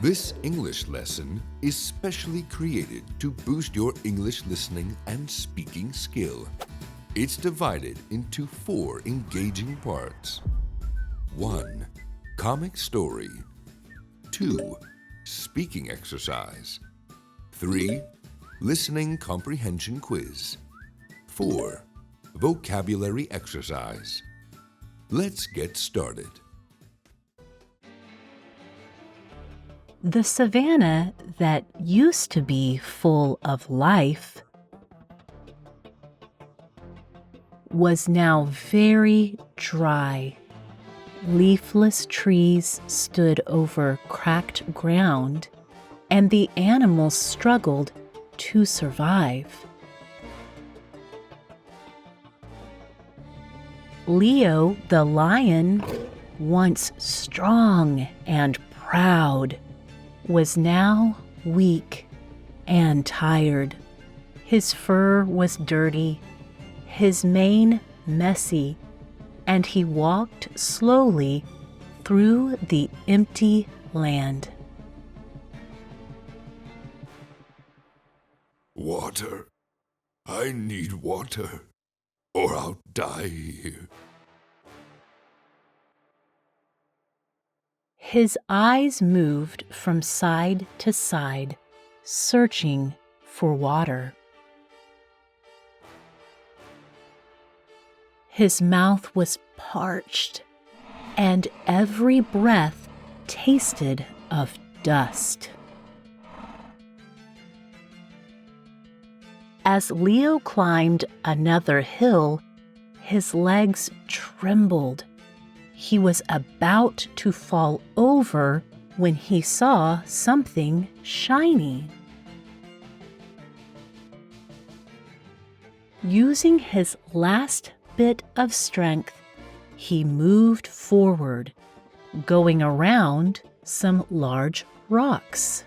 This English lesson is specially created to boost your English listening and speaking skill. It's divided into 4 engaging parts. 1. Comic story. 2. Speaking exercise. 3. Listening comprehension quiz. 4. Vocabulary exercise. Let's get started. The savannah that used to be full of life was now very dry. Leafless trees stood over cracked ground, and the animals struggled to survive. Leo the lion, once strong and proud, was now weak and tired. His fur was dirty, his mane messy, and he walked slowly through the empty land. Water. I need water, or I'll die here. His eyes moved from side to side, searching for water. His mouth was parched, and every breath tasted of dust. As Leo climbed another hill, his legs trembled. He was about to fall over when he saw something shiny. Using his last bit of strength, he moved forward, going around some large rocks.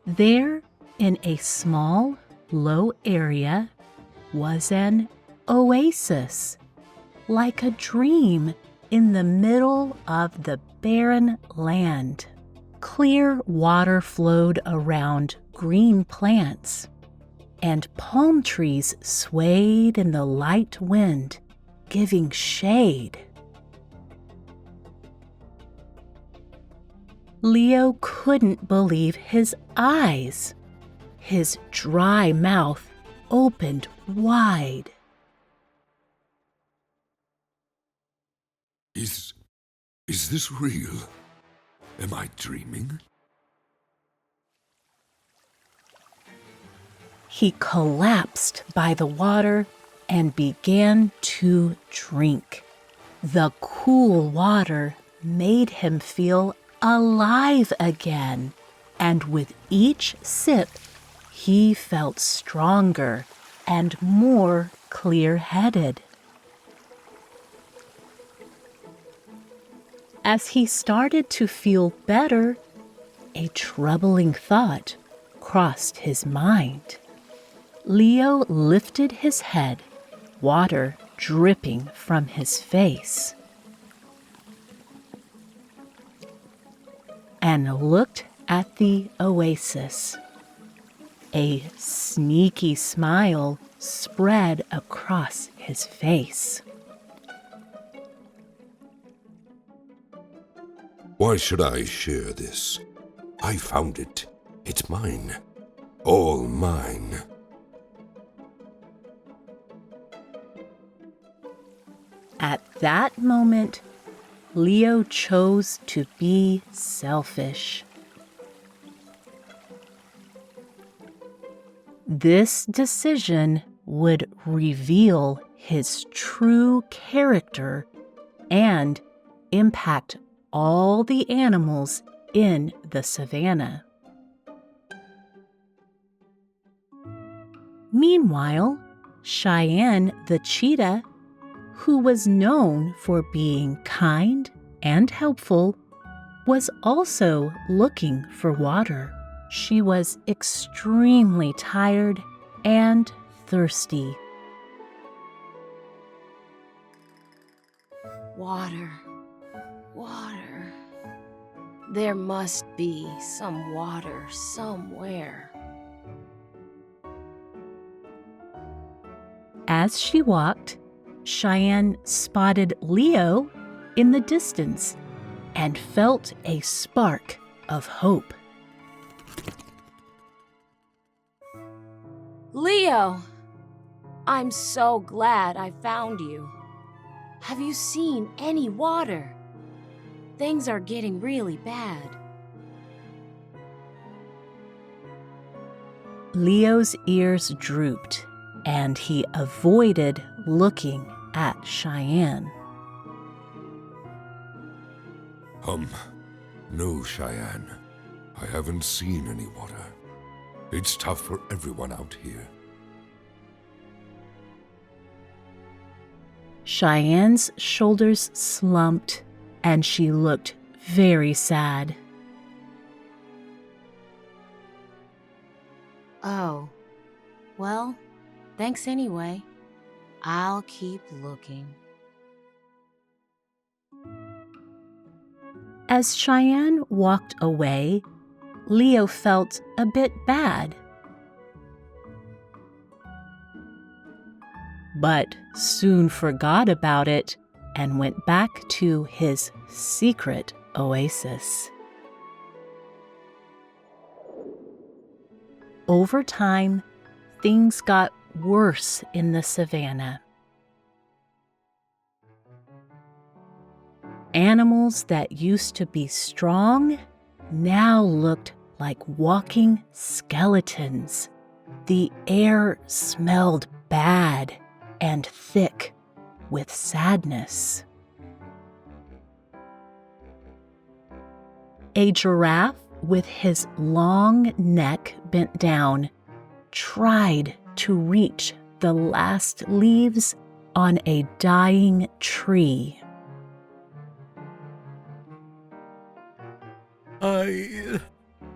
There, in a small, low area, was an oasis, like a dream in the middle of the barren land. Clear water flowed around green plants, and palm trees swayed in the light wind, giving shade. Leo couldn't believe his eyes. His dry mouth opened wide. Is this real? Am I dreaming? He collapsed by the water and began to drink. The cool water made him feel alive again, and with each sip, he felt stronger and more clear-headed. As he started to feel better, a troubling thought crossed his mind. Leo lifted his head, water dripping from his face, and looked at the oasis. A sneaky smile spread across his face. Why should I share this? I found it. It's mine. All mine. At that moment, Leo chose to be selfish. This decision would reveal his true character and impact all the animals in the savannah. Meanwhile, Cheyenne the cheetah, who was known for being kind and helpful, was also looking for water. She was extremely tired and thirsty. Water, water. There must be some water somewhere. As she walked, Cheyenne spotted Leo in the distance and felt a spark of hope. Leo! I'm so glad I found you. Have you seen any water? Things are getting really bad. Leo's ears drooped, and he avoided looking at Cheyenne. No, Cheyenne. I haven't seen any water. It's tough for everyone out here. Cheyenne's shoulders slumped, and she looked very sad. Oh, well, thanks anyway. I'll keep looking. As Cheyenne walked away, Leo felt a bit bad. But soon forgot about it and went back to his secret oasis. Over time, things got worse in the savannah. Animals that used to be strong now looked like walking skeletons. The air smelled bad and thick with sadness. A giraffe with his long neck bent down tried to reach the last leaves on a dying tree.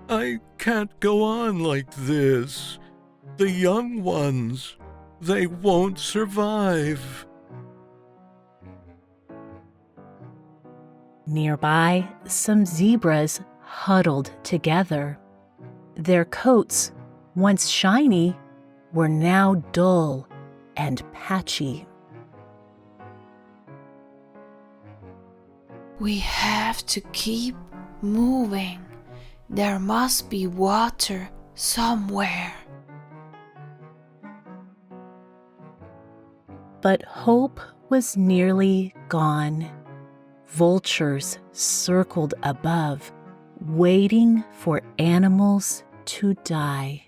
I can't go on like this. The young ones, they won't survive. Nearby, some zebras huddled together. Their coats, once shiny, were now dull and patchy. We have to keep moving. There must be water somewhere. But hope was nearly gone. Vultures circled above, waiting for animals to die.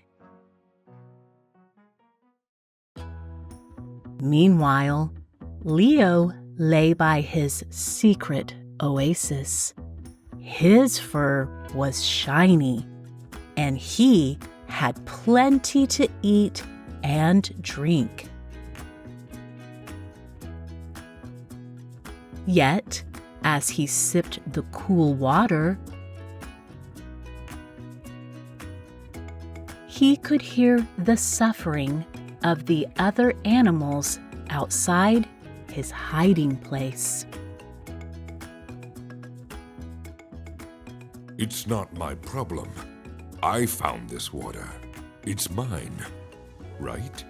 Meanwhile, Leo lay by his secret oasis. His fur was shiny, and he had plenty to eat and drink. Yet, as he sipped the cool water, he could hear the suffering of the other animals outside his hiding place. It's not my problem. I found this water. It's mine, right?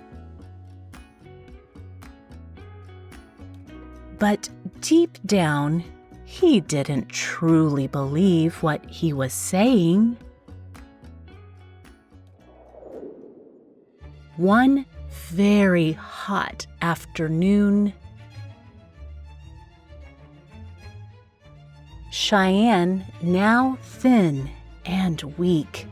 But deep down, he didn't truly believe what he was saying. One very hot afternoon, Cheyenne, now thin and weak,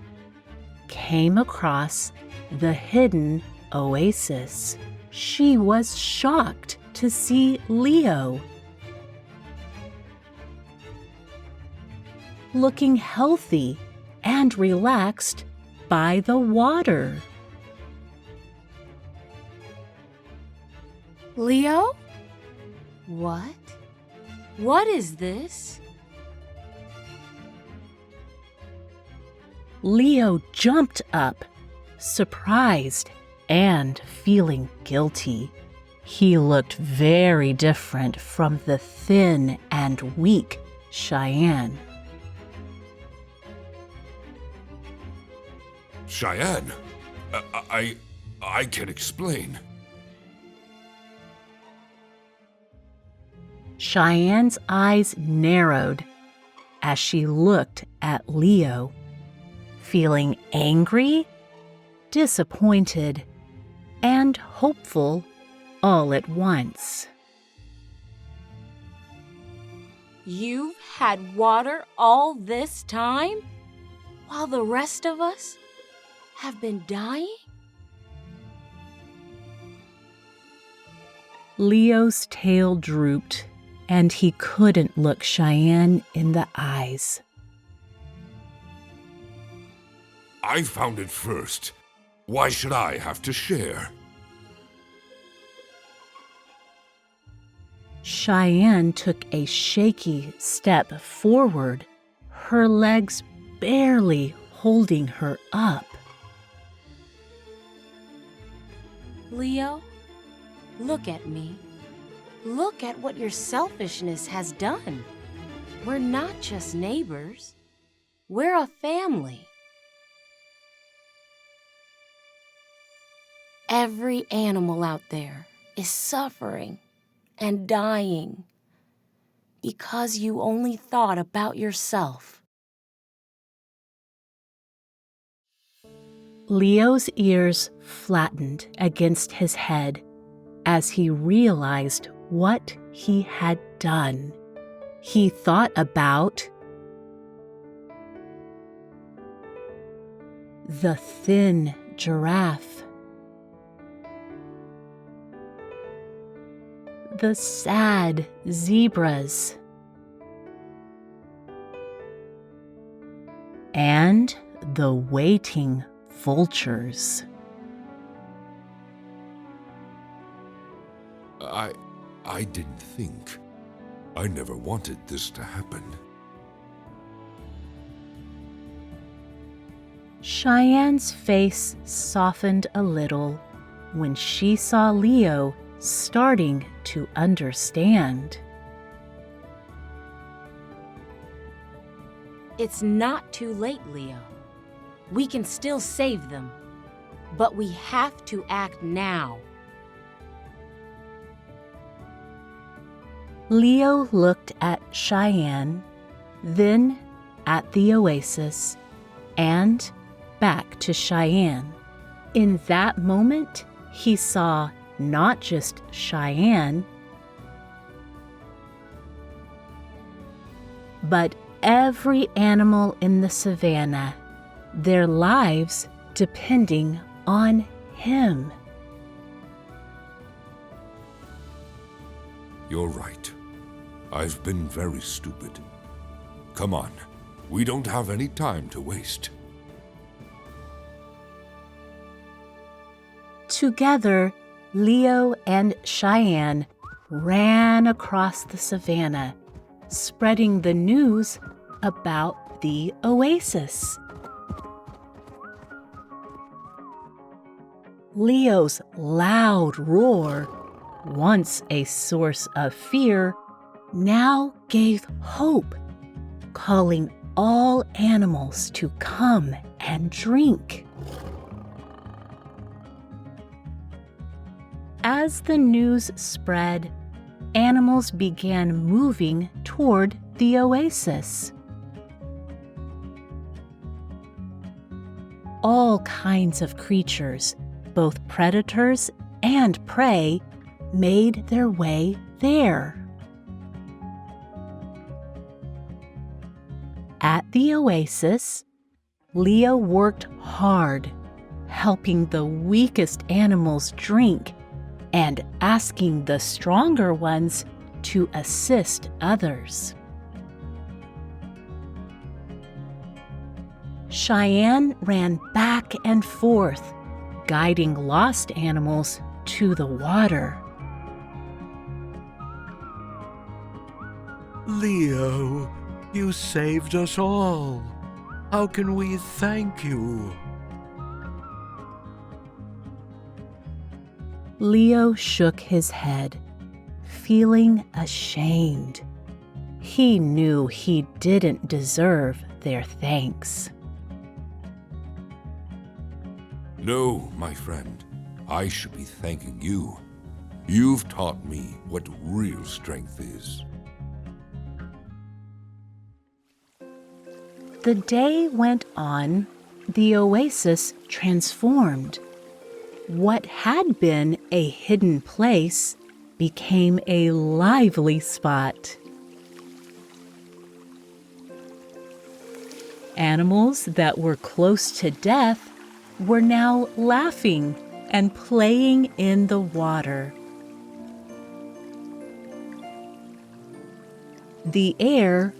came across the hidden oasis. She was shocked to see Leo, looking healthy and relaxed by the water. Leo? What? What is this? Leo jumped up, surprised and feeling guilty. He looked very different from the thin and weak Cheyenne. Cheyenne, I can explain. Cheyenne's eyes narrowed as she looked at Leo, feeling angry, disappointed, and hopeful all at once. You've had water all this time? While the rest of us have been dying? Leo's tail drooped, and he couldn't look Cheyenne in the eyes. I found it first. Why should I have to share? Cheyenne took a shaky step forward, her legs barely holding her up. Leo, look at me. Look at what your selfishness has done. We're not just neighbors. We're a family. Every animal out there is suffering and dying because you only thought about yourself. Leo's ears flattened against his head as he realized what he had done. He thought about the thin giraffe, the sad zebras, and the waiting vultures. I didn't think. I never wanted this to happen. Cheyenne's face softened a little when she saw Leo starting to understand. It's not too late, Leo. We can still save them, but we have to act now. Leo looked at Cheyenne, then at the oasis, and back to Cheyenne. In that moment, he saw not just Cheyenne, but every animal in the savannah, their lives depending on him. You're right. I've been very stupid. Come on, we don't have any time to waste. Together, Leo and Cheyenne ran across the savannah, spreading the news about the oasis. Leo's loud roar, once a source of fear, now gave hope, calling all animals to come and drink. As the news spread, animals began moving toward the oasis. All kinds of creatures, both predators and prey, made their way there. At the oasis, Leo worked hard, helping the weakest animals drink and asking the stronger ones to assist others. Cheyenne ran back and forth, guiding lost animals to the water. Leo, you saved us all. How can we thank you? Leo shook his head, feeling ashamed. He knew he didn't deserve their thanks. No, my friend, I should be thanking you. You've taught me what real strength is. The day went on. The oasis transformed. What had been a hidden place became a lively spot. Animals that were close to death were now laughing and playing in the water. The air,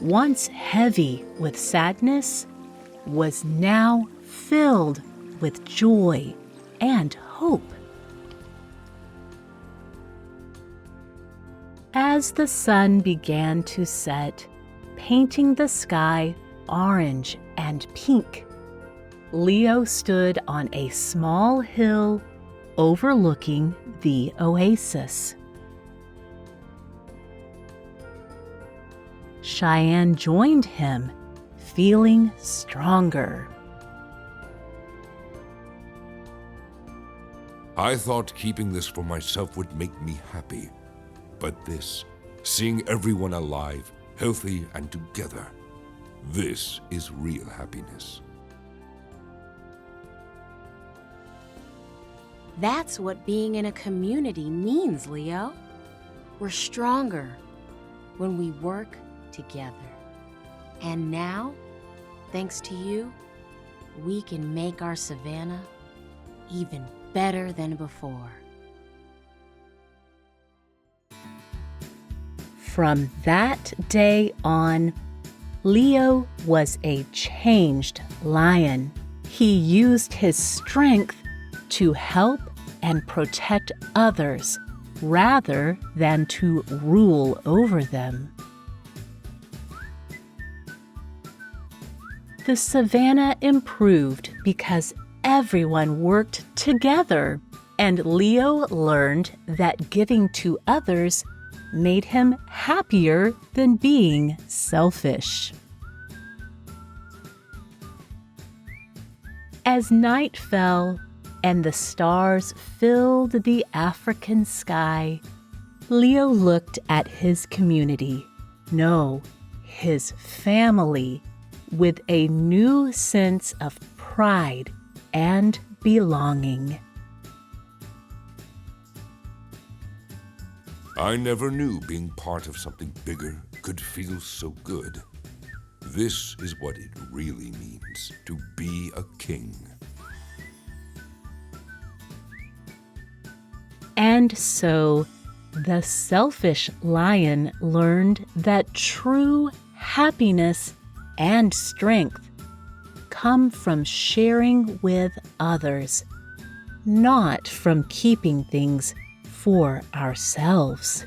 once heavy with sadness, was now filled with joy and hope. As the sun began to set, painting the sky orange and pink, Leo stood on a small hill overlooking the oasis. Cheyenne joined him, feeling stronger. I thought keeping this for myself would make me happy. But this, seeing everyone alive, healthy, and together, this is real happiness. That's what being in a community means, Leo. We're stronger when we work together. And now, thanks to you, we can make our savannah even better than before. From that day on, Leo was a changed lion. He used his strength to help and protect others rather than to rule over them. The savannah improved because everyone worked together, and Leo learned that giving to others made him happier than being selfish. As night fell and the stars filled the African sky, Leo looked at his community, no, his family, with a new sense of pride and belonging. I never knew being part of something bigger could feel so good. This is what it really means to be a king. And so, the selfish lion learned that true happiness and strength come from sharing with others, not from keeping things for ourselves.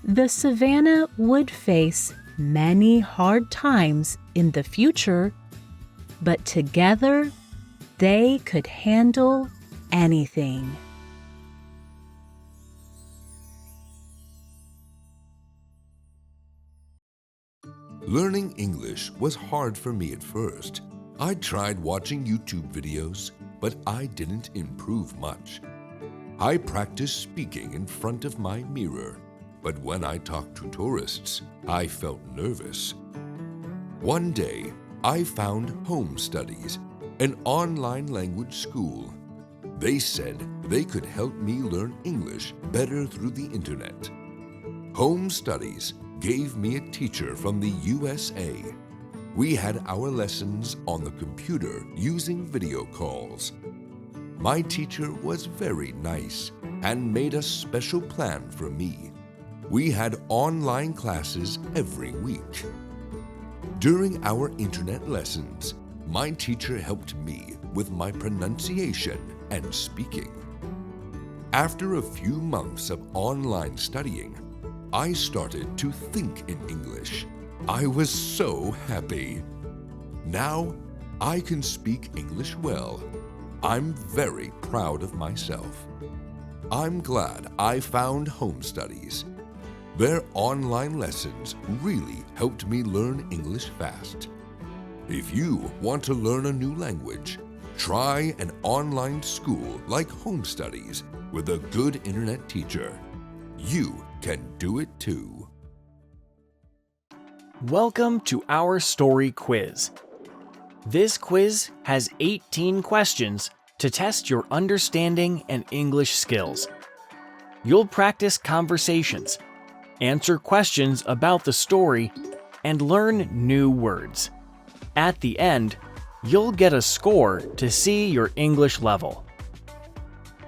The savannah would face many hard times in the future, but together they could handle anything. Learning English was hard for me at first. I tried watching YouTube videos, but I didn't improve much. I practiced speaking in front of my mirror, but when I talked to tourists, I felt nervous. One day, I found Home Studies, an online language school. They said they could help me learn English better through the internet. Home Studies gave me a teacher from the USA. We had our lessons on the computer using video calls. My teacher was very nice and made a special plan for me. We had online classes every week. During our internet lessons, my teacher helped me with my pronunciation and speaking. After a few months of online studying, I started to think in English. I was so happy. Now, I can speak English well. I'm very proud of myself. I'm glad I found Home Studies. Their online lessons really helped me learn English fast. If you want to learn a new language, try an online school like StoryStudies with a good internet teacher. You can do it too. Welcome to our story quiz. This quiz has 18 questions to test your understanding and English skills. You'll practice conversations, answer questions about the story, and learn new words. At the end, you'll get a score to see your English level.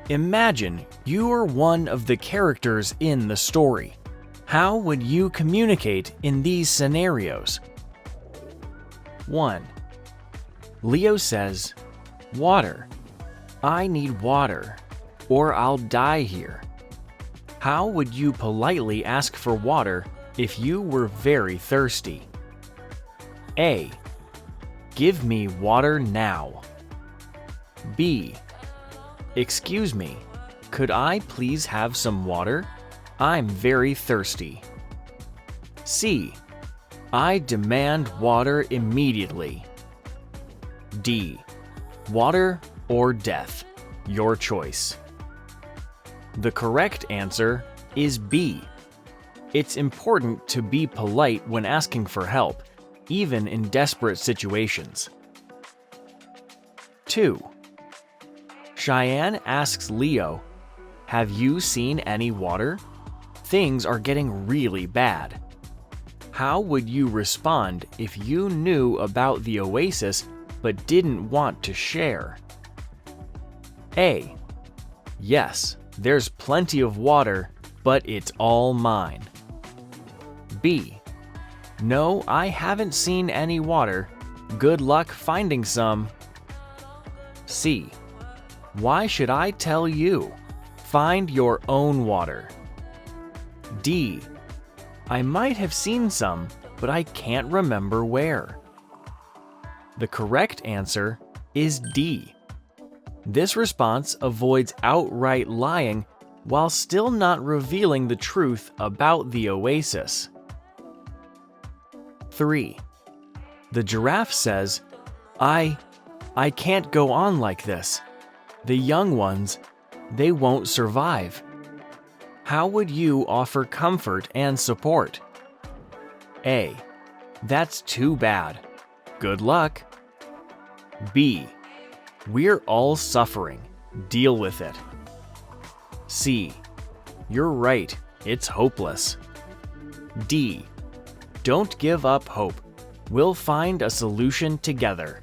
Imagine you are one of the characters in the story. How would you communicate in these scenarios? 1. Leo says, "Water. I need water, or I'll die here." How would you politely ask for water if you were very thirsty? A. Give me water now. B. Excuse me, could I please have some water? I'm very thirsty. C. I demand water immediately. D. Water or death, your choice. The correct answer is B. It's important to be polite when asking for help, even in desperate situations. 2. Cheyenne asks Leo, "Have you seen any water? Things are getting really bad." How would you respond if you knew about the oasis but didn't want to share? A. Yes, there's plenty of water, but it's all mine. B. No, I haven't seen any water. Good luck finding some. C. Why should I tell you? Find your own water. D. I might have seen some, but I can't remember where. The correct answer is D. This response avoids outright lying while still not revealing the truth about the oasis. 3. The giraffe says, I can't go on like this. The young ones, they won't survive." How would you offer comfort and support? A. That's too bad. Good luck. B. We're all suffering. Deal with it. C. You're right. It's hopeless. D. Don't give up hope. We'll find a solution together.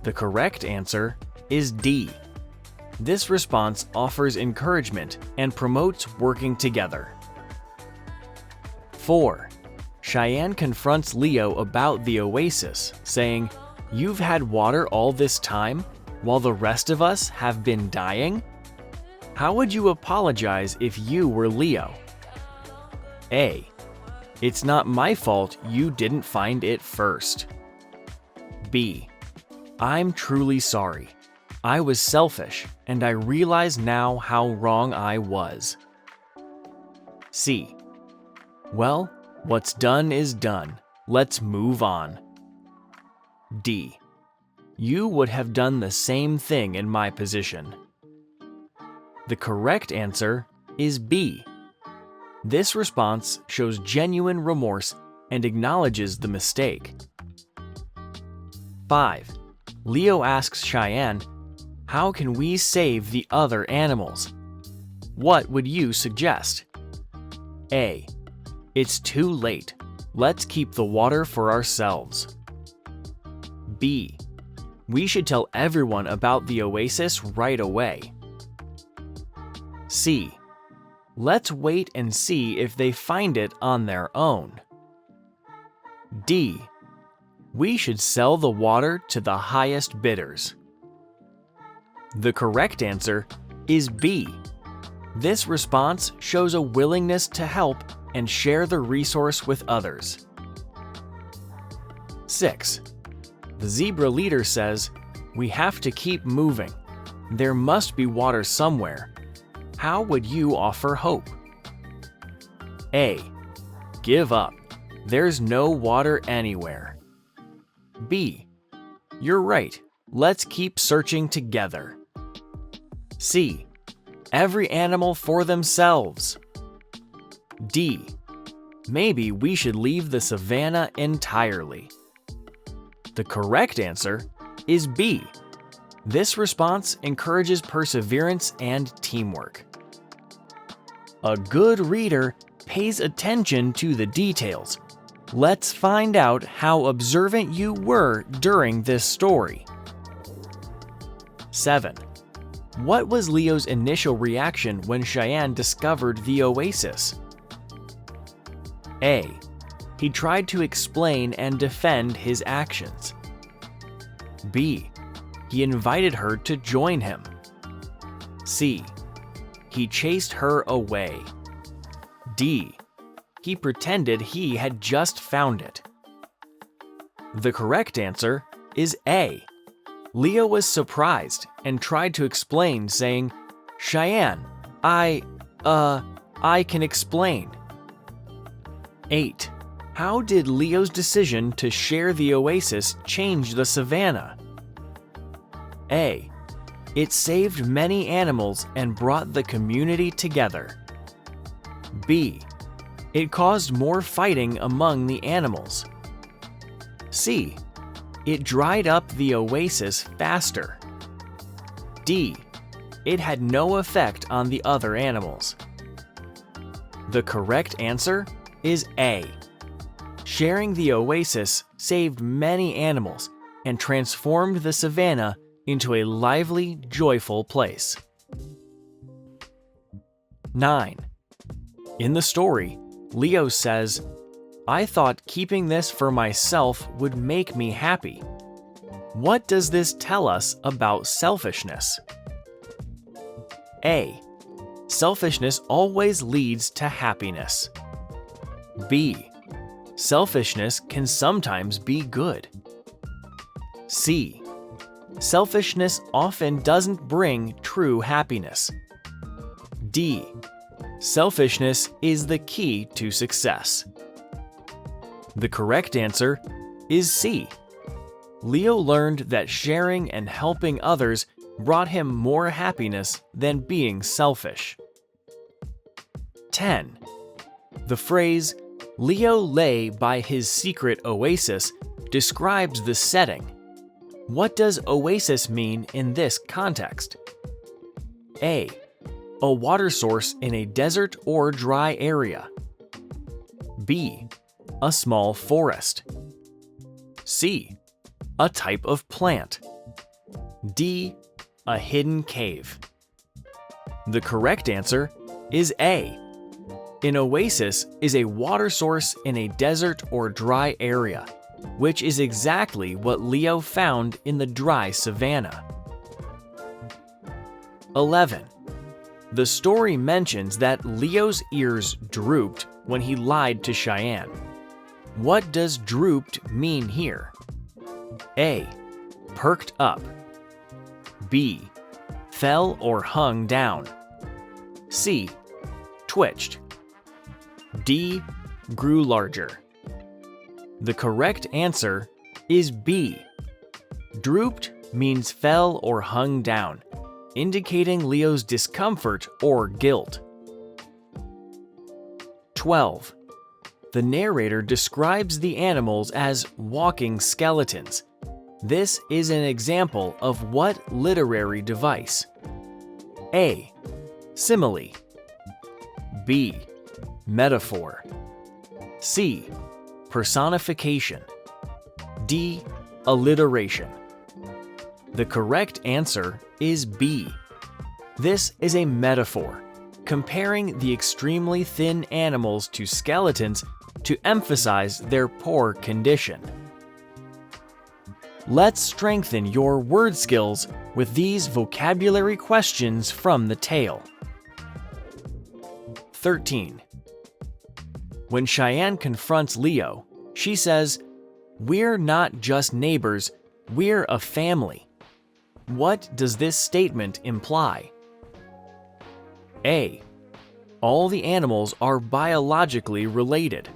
The correct answer is D. This response offers encouragement and promotes working together. 4. Cheyenne confronts Leo about the oasis, saying, "You've had water all this time, while the rest of us have been dying?" How would you apologize if you were Leo? A. It's not my fault you didn't find it first. B. I'm truly sorry. I was selfish, and I realize now how wrong I was. C. Well, what's done is done. Let's move on. D. You would have done the same thing in my position. The correct answer is B. This response shows genuine remorse and acknowledges the mistake. 5. Leo asks Cheyenne, "How can we save the other animals?" What would you suggest? A. It's too late. Let's keep the water for ourselves. B. We should tell everyone about the oasis right away. C. Let's wait and see if they find it on their own. D. We should sell the water to the highest bidders. The correct answer is B. This response shows a willingness to help and share the resource with others. 6. The zebra leader says, "We have to keep moving. There must be water somewhere." How would you offer hope? A. Give up. There's no water anywhere. B. You're right. Let's keep searching together. C. Every animal for themselves. D. Maybe we should leave the savannah entirely. The correct answer is B. This response encourages perseverance and teamwork. A good reader pays attention to the details. Let's find out how observant you were during this story. 7. What was Leo's initial reaction when Cheyenne discovered the oasis? A. He tried to explain and defend his actions. B. He invited her to join him. C. He chased her away. D. He pretended he had just found it. The correct answer is A. Leo was surprised and tried to explain, saying, "Cheyenne, I can explain." 8. How did Leo's decision to share the oasis change the savannah? A. It saved many animals and brought the community together. B. It caused more fighting among the animals. C. It dried up the oasis faster. D. It had no effect on the other animals. The correct answer is A. Sharing the oasis saved many animals and transformed the savannah into a lively, joyful place. 9. In the story, Leo says, "I thought keeping this for myself would make me happy." What does this tell us about selfishness? A. Selfishness always leads to happiness. B. Selfishness can sometimes be good. C. Selfishness often doesn't bring true happiness. D. Selfishness is the key to success. The correct answer is C. Leo learned that sharing and helping others brought him more happiness than being selfish. 10. The phrase, "Leo lay by his secret oasis," describes the setting. What does oasis mean in this context? A. A water source in a desert or dry area. B. A small forest. C. A type of plant. D. A hidden cave. The correct answer is A. An oasis is a water source in a desert or dry area, which is exactly what Leo found in the dry savannah. 11. The story mentions that Leo's ears drooped when he lied to Cheyenne. What does drooped mean here? A. Perked up. B. Fell or hung down. C. Twitched. D. Grew larger. The correct answer is B. Drooped means fell or hung down, indicating Leo's discomfort or guilt. 12. The narrator describes the animals as walking skeletons. This is an example of what literary device? A. Simile. B. Metaphor. C. Personification. D. Alliteration. The correct answer is B. This is a metaphor, comparing the extremely thin animals to skeletons to emphasize their poor condition. Let's strengthen your word skills with these vocabulary questions from the tale. 13. When Cheyenne confronts Leo, she says, "We're not just neighbors, we're a family." What does this statement imply? A. All the animals are biologically related.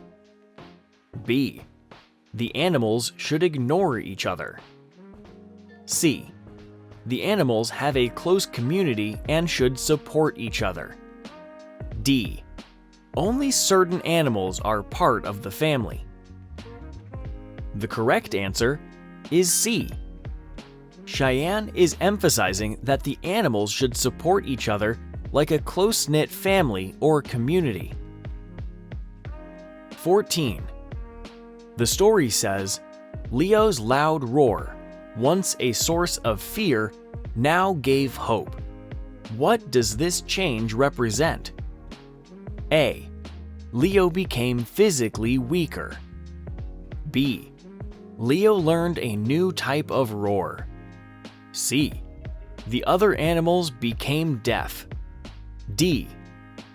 B. The animals should ignore each other. C. The animals have a close community and should support each other. D. Only certain animals are part of the family. The correct answer is C. Cheyenne is emphasizing that the animals should support each other like a close-knit family or community. 14. The story says, Leo's loud roar, once a source of fear, now gave hope. What does this change represent? A. Leo became physically weaker. B. Leo learned a new type of roar. C. The other animals became deaf. D.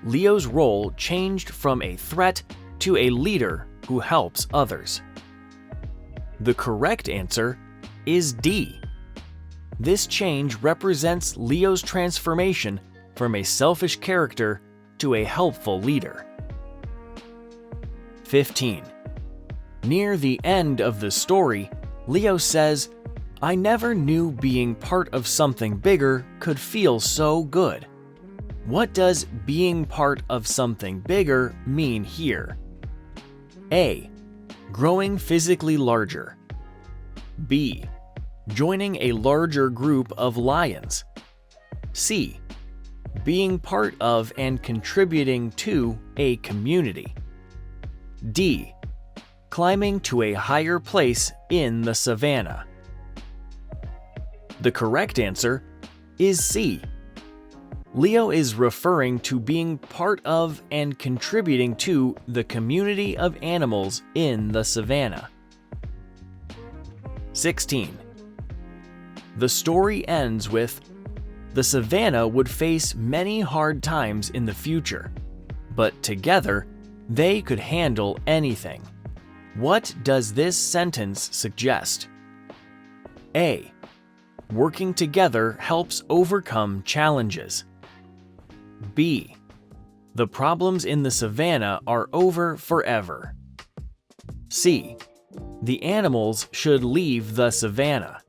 Leo's role changed from a threat to a leader who helps others. The correct answer is D. This change represents Leo's transformation from a selfish character to a helpful leader. 15. Near the end of the story, Leo says, I never knew being part of something bigger could feel so good. What does being part of something bigger mean here? A. Growing physically larger. B. Joining a larger group of lions. C. Being part of and contributing to a community. D. Climbing to a higher place in the savannah. The correct answer is C. Leo is referring to being part of and contributing to the community of animals in the savannah. 16. The story ends with, the savannah would face many hard times in the future, but together they could handle anything. What does this sentence suggest? A. Working together helps overcome challenges. B. The problems in the savannah are over forever. C. The animals should leave the savannah.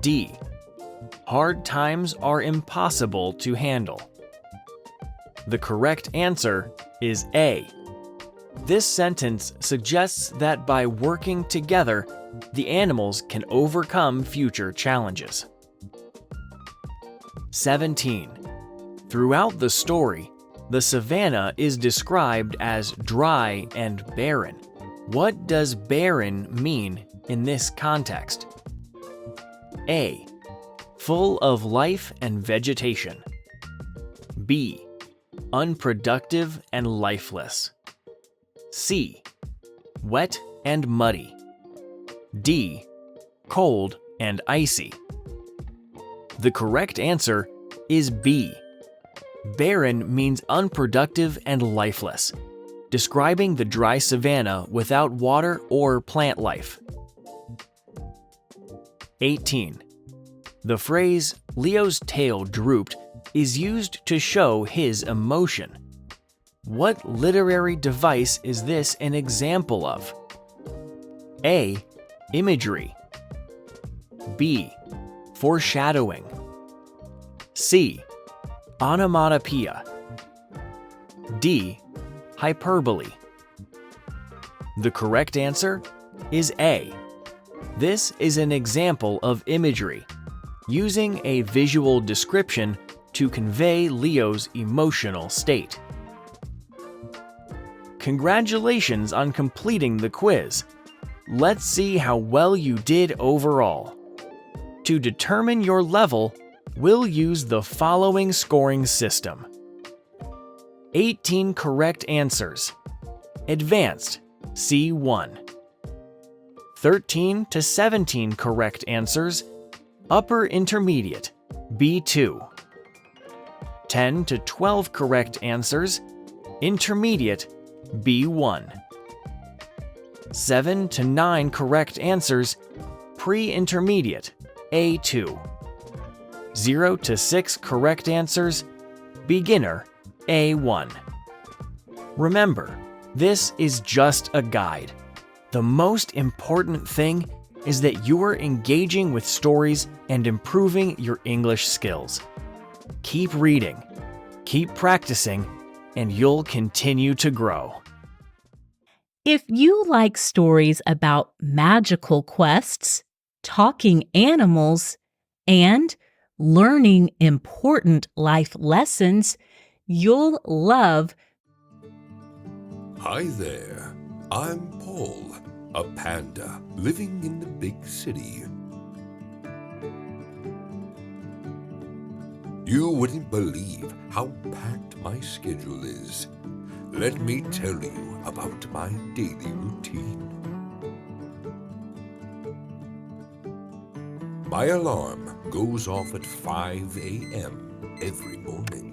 D. Hard times are impossible to handle. The correct answer is A. This sentence suggests that by working together, the animals can overcome future challenges. 17. Throughout the story, the savannah is described as dry and barren. What does barren mean in this context? A. Full of life and vegetation. B. Unproductive and lifeless. C. Wet and muddy. D. Cold and icy. The correct answer is B. Barren means unproductive and lifeless, describing the dry savannah without water or plant life. 18. The phrase, Leo's tail drooped, is used to show his emotion. What literary device is this an example of? A. Imagery. B. Foreshadowing. C. Onomatopoeia. D. Hyperbole. The correct answer is A. This is an example of imagery, using a visual description to convey Leo's emotional state. Congratulations on completing the quiz. Let's see how well you did overall. To determine your level, we'll use the following scoring system. 18 correct answers. Advanced, C1. 13 to 17 correct answers. Upper Intermediate, B2. 10 to 12 correct answers. Intermediate, B1. 7 to 9 correct answers. Pre-intermediate, A2. 0 to 6 correct answers. Beginner, A1. Remember, this is just a guide. The most important thing is that you are engaging with stories and improving your English skills. Keep reading, keep practicing, and you'll continue to grow. If you like stories about magical quests, talking animals, and learning important life lessons, you'll love Hi there, I'm Paul, a panda living in the big city. You wouldn't believe how packed my schedule is. Let me tell you about my daily routine. My alarm goes off at 5 a.m. every morning.